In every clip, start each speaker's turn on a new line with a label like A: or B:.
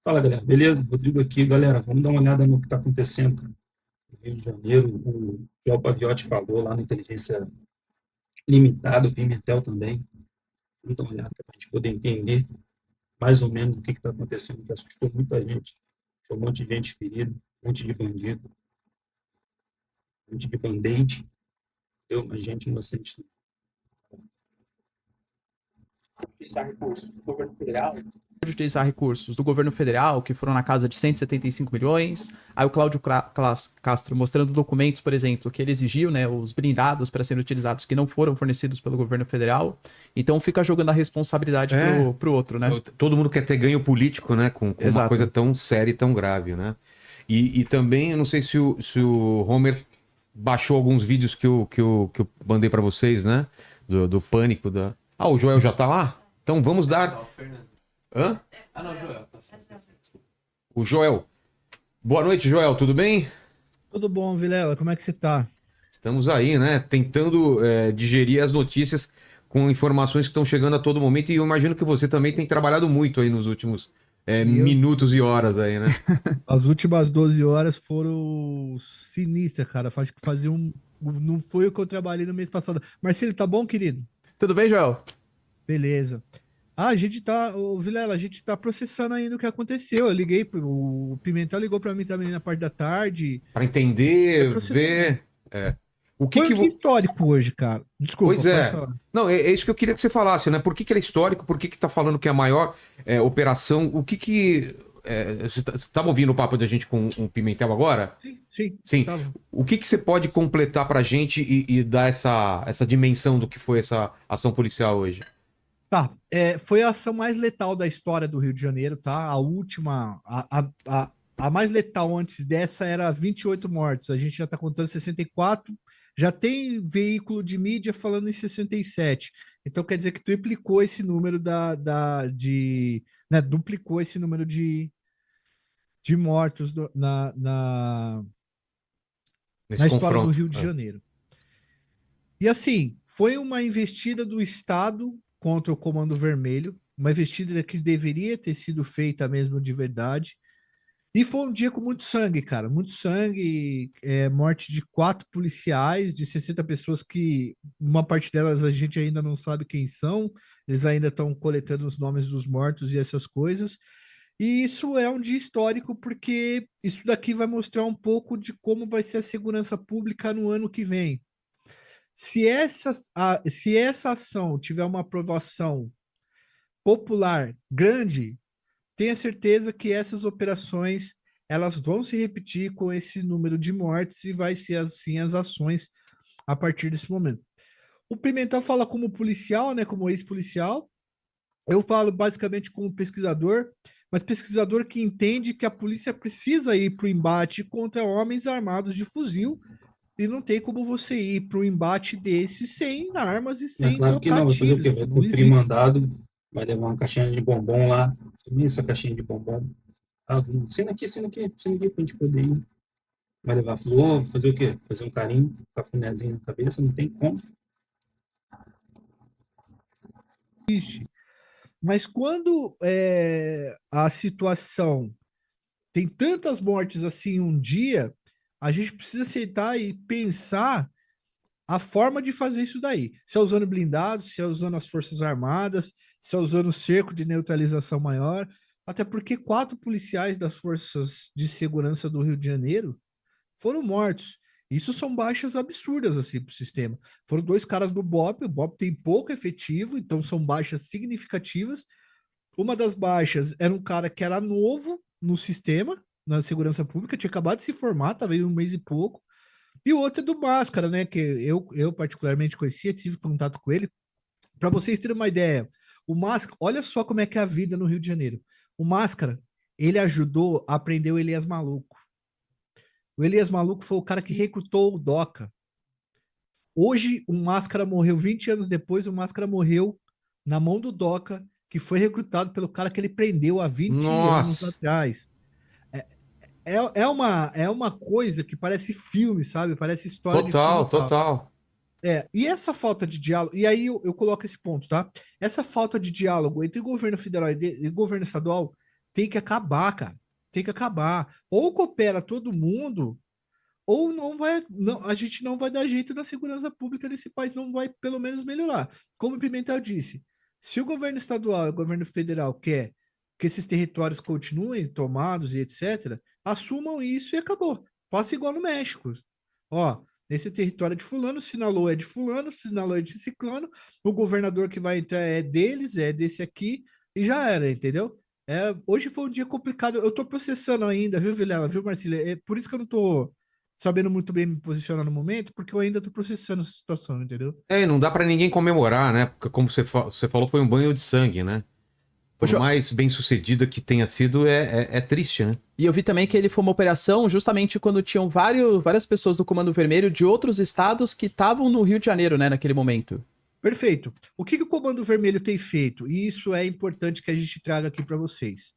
A: Fala, galera. Beleza? Rodrigo aqui. Galera, vamos dar uma olhada no que está acontecendo, cara, no Rio de Janeiro. O João Paviotti falou lá na Inteligência Limitada, o Pimentel também. Vamos dar uma olhada para a gente poder entender mais ou menos o que está acontecendo, que assustou muita gente. Foi um monte de gente ferida, um monte de bandido, um monte de band-aid, deu uma gente inocente.
B: Utilizar recursos do governo federal.
C: De utilizar recursos do governo federal, que foram na casa de 175 milhões. Aí o Cláudio Castro mostrando documentos, por exemplo, que ele exigiu, né, os blindados para serem utilizados que não foram fornecidos pelo governo federal. Então fica jogando a responsabilidade pro outro, né?
D: Todo mundo quer ter ganho político, né? Com uma
C: Exato.
D: coisa tão séria e tão grave, né? E também, eu não sei se o Homer baixou alguns vídeos que eu mandei para vocês, né? Do pânico da. Ah, o Joel já tá lá? Então vamos dar. Hã?
C: Ah, não, Joel.
D: O Joel. Boa noite, Joel, tudo bem?
E: Tudo bom, Vilela? Como é que você tá?
D: Estamos aí, né? Tentando digerir as notícias com informações que estão chegando a todo momento. E eu imagino que você também tem trabalhado muito aí nos últimos minutos e horas aí, né?
E: As últimas 12 horas foram sinistras, cara. Acho que fazia um. Não foi o que eu trabalhei no mês passado. Marcelo, tá bom, querido?
C: Tudo bem, Joel?
E: Beleza. A gente tá, ô Vilela, a gente tá processando ainda o que aconteceu. Eu liguei o Pimentel ligou pra mim também na parte da tarde.
D: Para
E: É
D: entender,
E: processamento.
D: ver. O que
E: Foi
D: que.
E: um dia histórico hoje, cara. Desculpa,
D: Pois
E: pode
D: é.
E: falar.
D: Não, é isso que eu queria que você falasse, né? Por que ele é histórico? Por que tá falando que é a maior operação? O que que. Você estava ouvindo o papo da gente com o Pimentel agora?
E: Sim, sim.
D: Sim.
E: Tava.
D: O que que você pode completar pra gente e dar essa dimensão do que foi essa ação policial hoje?
E: Tá, foi a ação mais letal da história do Rio de Janeiro, tá? A última, a mais letal antes dessa era 28 mortes. A gente já tá contando 64. Já tem veículo de mídia falando em 67. Então quer dizer que triplicou esse número né, duplicou esse número de mortos
D: Nesse
E: na história do
D: confronto.
E: Rio de Janeiro. E assim, foi uma investida do Estado contra o Comando Vermelho, uma investida que deveria ter sido feita mesmo de verdade. E foi um dia com muito sangue, cara. Muito sangue, morte de 4 policiais, de 60 pessoas que uma parte delas a gente ainda não sabe quem são. Eles ainda estão coletando os nomes dos mortos e essas coisas. E isso é um dia histórico porque isso daqui vai mostrar um pouco de como vai ser a segurança pública no ano que vem. Se essa ação tiver uma aprovação popular grande, tenha certeza que essas operações elas vão se repetir com esse número de mortes e vai ser assim as ações a partir desse momento. O Pimentel fala como policial, né, como ex-policial. Eu falo basicamente como pesquisador, mas pesquisador que entende que a polícia precisa ir para o embate contra homens armados de fuzil e não tem como você ir para um embate desse sem armas e
A: É
E: sem
A: claro que
E: trocar
A: não, vai fazer o quê?
E: tiros.
A: Vai
E: Não
A: cumprir
E: existe.
A: mandado, vai levar uma caixinha de bombom lá, essa caixinha de bombom. Ah, senta aqui, pra gente poder ir. Vai levar flor, fazer o quê? Fazer um carinho, um cafunézinho na cabeça, não tem como.
E: Mas quando a situação tem tantas mortes assim em um dia, a gente precisa aceitar e pensar a forma de fazer isso daí. Se é usando blindados, se é usando as Forças Armadas, se é usando o cerco de neutralização maior, até porque 4 policiais das Forças de Segurança do Rio de Janeiro foram mortos. Isso são baixas absurdas assim para o sistema. Foram 2 caras do BOP, o BOP tem pouco efetivo, então são baixas significativas. Uma das baixas era um cara que era novo no sistema, na segurança pública, tinha acabado de se formar, estava aí um mês e pouco. E o outro é do Máscara, né? Que eu particularmente conhecia, tive contato com ele. Para vocês terem uma ideia, o Máscara, olha só como é que é a vida no Rio de Janeiro. O Máscara, ele ajudou a prender o Elias Maluco. O Elias Maluco foi o cara que recrutou o Doca. Hoje, o Máscara morreu 20 anos depois, o Máscara morreu na mão do Doca, que foi recrutado pelo cara que ele prendeu há 20 anos
D: Nossa,
E: atrás. É uma coisa que parece filme, sabe? Parece história de filme
D: total,
E: e tal.
D: total.
E: E essa falta de diálogo, e aí eu coloco esse ponto, tá? Essa falta de diálogo entre o governo federal e o governo estadual tem que acabar, cara. Tem que acabar. Ou coopera todo mundo, ou não vai, não, a gente não vai dar jeito na segurança pública desse país, não vai pelo menos melhorar. Como o Pimentel disse, se o governo estadual e o governo federal quer que esses territórios continuem tomados e etc., assumam isso e acabou. Faça igual no México. Ó, esse território é de fulano, sinalou é de fulano, sinalou é de ciclano, o governador que vai entrar é deles, é desse aqui, e já era, entendeu? É, hoje foi um dia complicado. Eu tô processando ainda, viu, Vilela, viu, Marcília? É por isso que eu não tô sabendo muito bem me posicionar no momento, porque eu ainda tô processando essa situação, entendeu?
D: É, não dá pra ninguém comemorar, né? Porque como você falou, foi um banho de sangue, né? Por
C: Ô,
D: mais bem sucedida que tenha sido, é triste, né?
C: E eu vi também que ele foi uma operação justamente quando tinham várias pessoas do Comando Vermelho de outros estados que estavam no Rio de Janeiro, né, naquele momento.
E: Perfeito. O que o Comando Vermelho tem feito? E isso é importante que a gente traga aqui para vocês.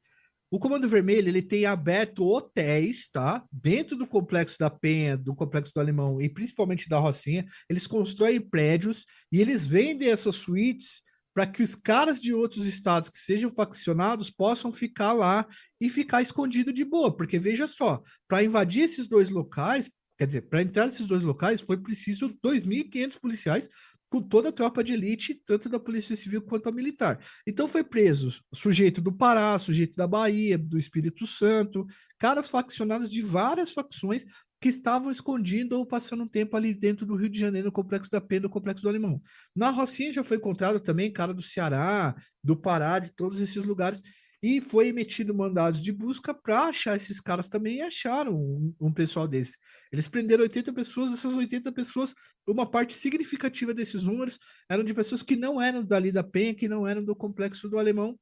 E: O Comando Vermelho, ele tem aberto hotéis, tá? Dentro do Complexo da Penha, do Complexo do Alemão e principalmente da Rocinha, eles constroem prédios e eles vendem essas suítes para que os caras de outros estados que sejam faccionados possam ficar lá e ficar escondido de boa, porque veja só, para invadir esses dois locais, quer dizer, para entrar nesses dois locais foi preciso 2.500 policiais com toda a tropa de elite, tanto da Polícia Civil quanto a militar. Então foi preso sujeito do Pará, sujeito da Bahia, do Espírito Santo, caras faccionados de várias facções que estavam escondidos ou passando um tempo ali dentro do Rio de Janeiro, no Complexo da Penha, no Complexo do Alemão. Na Rocinha já foi encontrado também cara do Ceará, do Pará, de todos esses lugares, e foi emitido mandados de busca para achar esses caras também, e acharam um pessoal desse. Eles prenderam 80 pessoas, essas 80 pessoas, uma parte significativa desses números eram de pessoas que não eram dali da Penha, que não eram do Complexo do Alemão,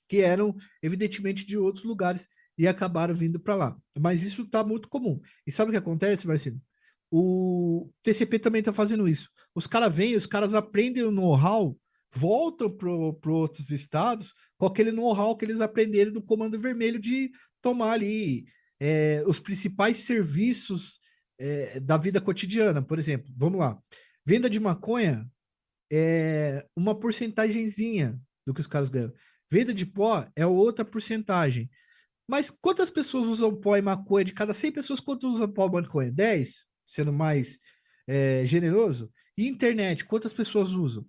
E: que eram, evidentemente, de outros lugares e acabaram vindo para lá. Mas isso está muito comum. E sabe o que acontece, Marcelo? O TCP também está fazendo isso. Os caras vêm, os caras aprendem o know-how, voltam para outros estados com aquele know-how que eles aprenderam do Comando Vermelho de tomar ali os principais serviços da vida cotidiana. Por exemplo, vamos lá. Venda de maconha é uma porcentagemzinha do que os caras ganham. Venda de pó é outra porcentagem. Mas quantas pessoas usam pó e maconha? De cada 100 pessoas, quantas usam pó e maconha? 10, sendo mais generoso. E internet, quantas pessoas usam?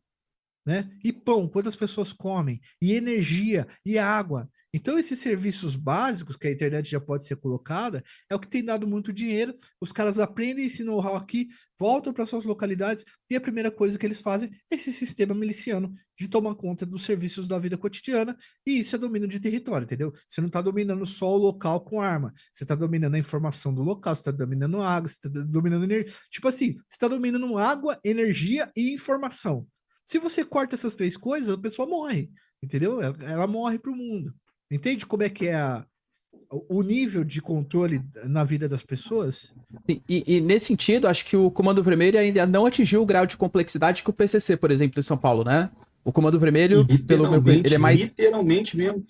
E: Né? E pão, quantas pessoas comem? E energia, e água. Então, esses serviços básicos que a internet já pode ser colocada, é o que tem dado muito dinheiro. Os caras aprendem esse know-how aqui, voltam para suas localidades, e a primeira coisa que eles fazem é esse sistema miliciano de tomar conta dos serviços da vida cotidiana, e isso é domínio de território, entendeu? Você não está dominando só o local com arma, você está dominando a informação do local, você está dominando água, você está dominando energia. Tipo assim, você está dominando água, energia e informação. Se você corta essas três coisas, a pessoa morre, entendeu? Ela morre para o mundo. Entende como é que é o nível de controle na vida das pessoas?
C: E nesse sentido, acho que o Comando Vermelho ainda não atingiu o grau de complexidade que o PCC, por exemplo, em São Paulo, né? O Comando Vermelho, pelo meu ele é mais...
A: Literalmente mesmo.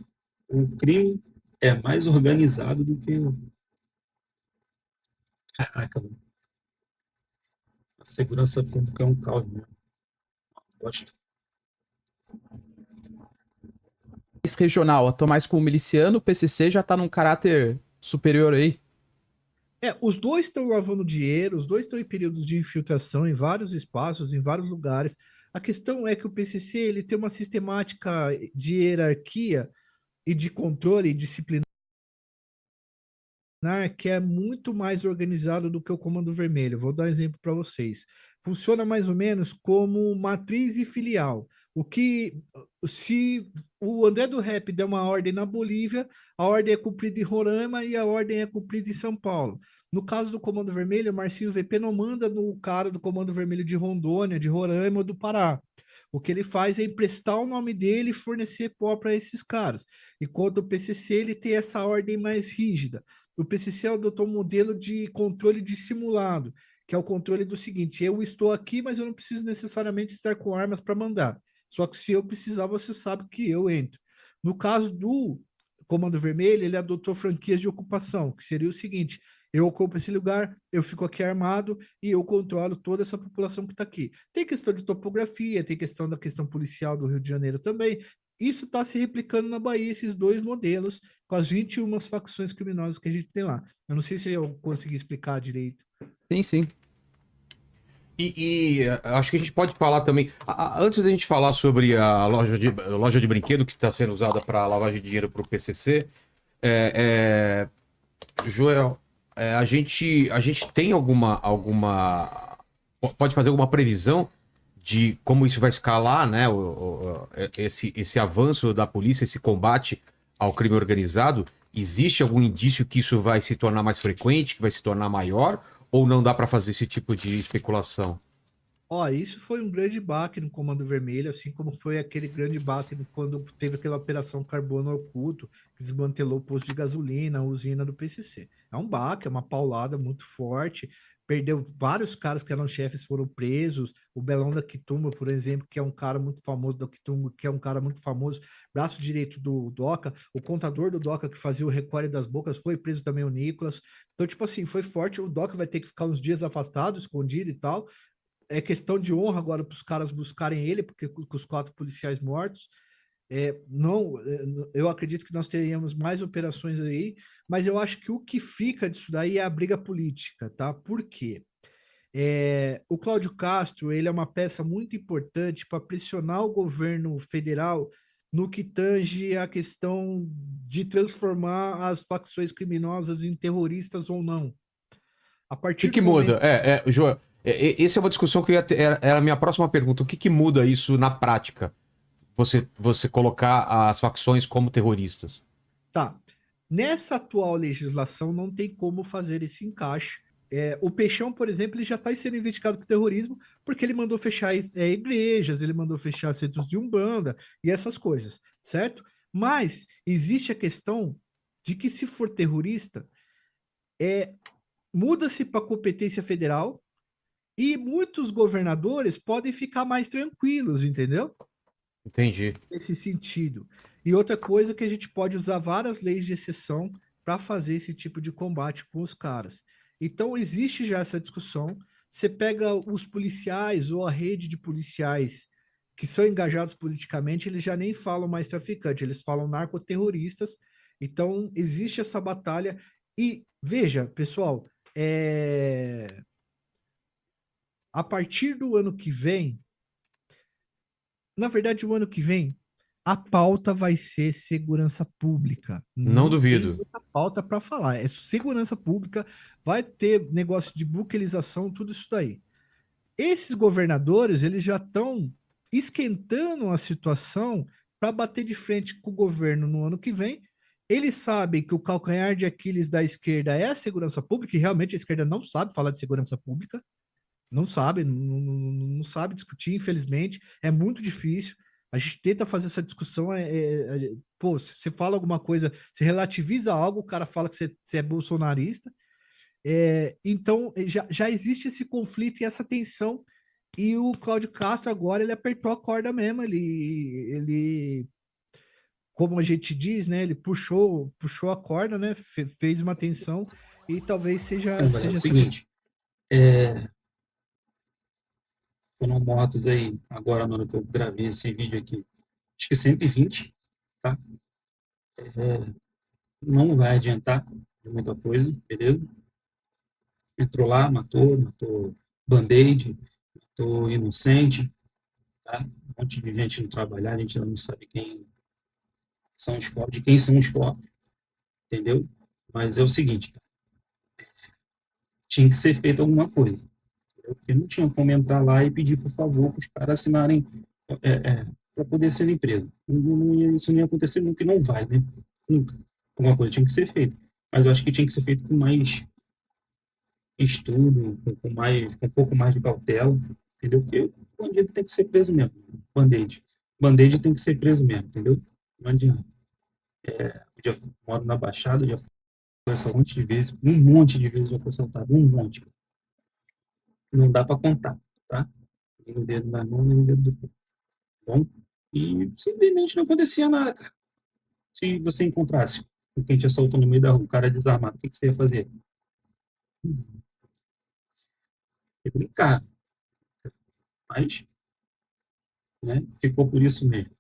A: O crime é mais organizado do que... Caraca, mano. A segurança pública é um caos mesmo. Gosto.
C: regional, atua mais como miliciano, o PCC já tá num caráter superior aí.
E: Os dois estão lavando dinheiro, os dois estão em períodos de infiltração em vários espaços, em vários lugares. A questão é que o PCC ele tem uma sistemática de hierarquia e de controle disciplinar que é muito mais organizado do que o Comando Vermelho. Vou dar um exemplo para vocês. Funciona mais ou menos como matriz e filial. O que, se o André do Rap der uma ordem na Bolívia, a ordem é cumprida em Roraima e a ordem é cumprida em São Paulo. No caso do Comando Vermelho, o Marcinho VP não manda no cara do Comando Vermelho de Rondônia, de Roraima ou do Pará. O que ele faz é emprestar o nome dele e fornecer pó para esses caras. Enquanto o PCC ele tem essa ordem mais rígida. O PCC adotou um modelo de controle dissimulado, que é o controle do seguinte: eu estou aqui, mas eu não preciso necessariamente estar com armas para mandar. Só que se eu precisar, você sabe que eu entro. No caso do Comando Vermelho, ele adotou franquias de ocupação, que seria o seguinte: eu ocupo esse lugar, eu fico aqui armado e eu controlo toda essa população que está aqui. Tem questão de topografia, tem questão da questão policial do Rio de Janeiro também, Isso está se replicando na Bahia, esses dois modelos, com as 21 facções criminosas que a gente tem lá. Eu não sei se eu consegui explicar direito.
C: Sim, sim.
D: Acho que a gente pode falar também. Antes da gente falar sobre a loja de brinquedo que está sendo usada para lavagem de dinheiro para o PCC, Joel, a gente tem pode fazer alguma previsão de como isso vai escalar, né? Esse avanço da polícia, esse combate ao crime organizado. Existe algum indício que isso vai se tornar mais frequente, que vai se tornar maior? Ou não dá para fazer esse tipo de especulação?
E: Ó, isso foi um grande baque no Comando Vermelho, assim como foi aquele grande baque quando teve aquela operação Carbono Oculto, que desmantelou o posto de gasolina, a usina do PCC. É um baque, é uma paulada muito forte. Perdeu vários caras que eram chefes, foram presos. O Belão da Quitumba, por exemplo, que é um cara muito famoso da Quitumba, que é um cara muito famoso, braço direito do Doca. O contador do Doca que fazia o recolhe das bocas foi preso também, o Nicolas. Então, tipo assim, foi forte. O Doca vai ter que ficar uns dias afastado, escondido e tal. É questão de honra agora para os caras buscarem ele, porque com os 4 policiais mortos, não, eu acredito que nós teríamos mais operações aí, mas eu acho que o que fica disso daí é a briga política, tá? Por quê? O Cláudio Castro, ele é uma peça muito importante para pressionar o governo federal no que tange a questão de transformar as facções criminosas em terroristas ou não. A
D: O que
E: partir
D: que
E: do
D: muda?
E: momento.
D: Joel, essa é uma discussão que era a minha próxima pergunta. O que que muda isso na prática? Você colocar as facções como terroristas?
E: Tá. Nessa atual legislação não tem como fazer esse encaixe. O Peixão, por exemplo, ele já está sendo investigado por terrorismo porque ele mandou fechar igrejas, ele mandou fechar centros de umbanda e essas coisas, certo? Mas existe a questão de que se for terrorista, muda-se para competência federal e muitos governadores podem ficar mais tranquilos, entendeu?
D: Entendi.
E: Nesse sentido. E outra coisa que a gente pode usar várias leis de exceção para fazer esse tipo de combate com os caras. Então existe já essa discussão. Você pega os policiais ou a rede de policiais que são engajados politicamente, eles já nem falam mais traficante, eles falam narcoterroristas. Então existe essa batalha. E veja, pessoal, a partir do ano que vem, na verdade, o ano que vem, a pauta vai ser segurança pública.
D: Não
E: Não tem
D: duvido.
E: muita pauta para falar. É segurança pública, vai ter negócio de buquelização, tudo isso daí. Esses governadores, eles já estão esquentando a situação para bater de frente com o governo no ano que vem. Eles sabem que o calcanhar de Aquiles da esquerda é a segurança pública, e realmente a esquerda não sabe falar de segurança pública. Não sabe, não sabe discutir, infelizmente. É muito difícil. A gente tenta fazer essa discussão. Pô, se você fala alguma coisa, você relativiza algo, o cara fala que você é bolsonarista. Então, já existe esse conflito e essa tensão. E o Cláudio Castro agora, ele apertou a corda mesmo. Ele como a gente diz, né? Ele puxou a corda, né? Fez uma tensão e talvez
A: Então, galera, é o
E: seja essa.
A: seguinte, foram mortos aí, agora, na hora que eu gravei esse vídeo aqui, acho que 120, tá? Não vai adiantar de muita coisa, beleza? Entrou lá, matou Band-Aid, matou Inocente, tá? Um monte de gente não trabalhar, a gente ainda não sabe quem são os corpos, de quem são os corpos, entendeu? Mas é o seguinte, cara, tinha que ser feito alguma coisa, entendeu? Porque não tinha como entrar lá e pedir, por favor, para os caras assinarem para poder ser empresa. Isso não ia acontecer nunca e não vai, né? Nunca. Alguma coisa tinha que ser feita. Mas eu acho que tinha que ser feito com mais estudo, com um pouco mais de cautela, entendeu? Porque o bandido tem que ser preso mesmo. Band-Aid. Band-Aid tem que ser preso mesmo, entendeu? Não adianta. Eu já moro na Baixada, já fui assaltado um monte de vezes já fui assaltado, um monte. Não dá para contar, tá? Nem o dedo na mão, nem o dedo do pé. Bom, e simplesmente não acontecia nada, cara. Se você encontrasse com quem te assaltou no meio da rua, o cara desarmado, o que você ia fazer? Ia brincar, mas, né, ficou por isso mesmo.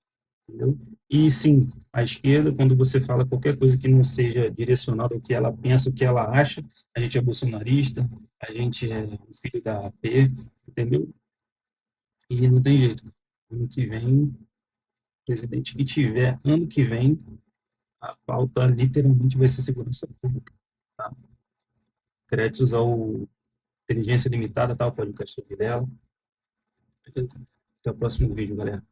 A: entendeu? E sim, a esquerda, quando você fala qualquer coisa que não seja direcionada ao que ela pensa, o que ela acha, a gente é bolsonarista, a gente é o filho da AP, entendeu? E não tem jeito. Ano que vem, presidente que tiver, ano que vem, a pauta literalmente vai ser segurança pública. Tá? Créditos ao Inteligência Limitada, tá? O podcast sobre dela. Até o próximo vídeo, galera.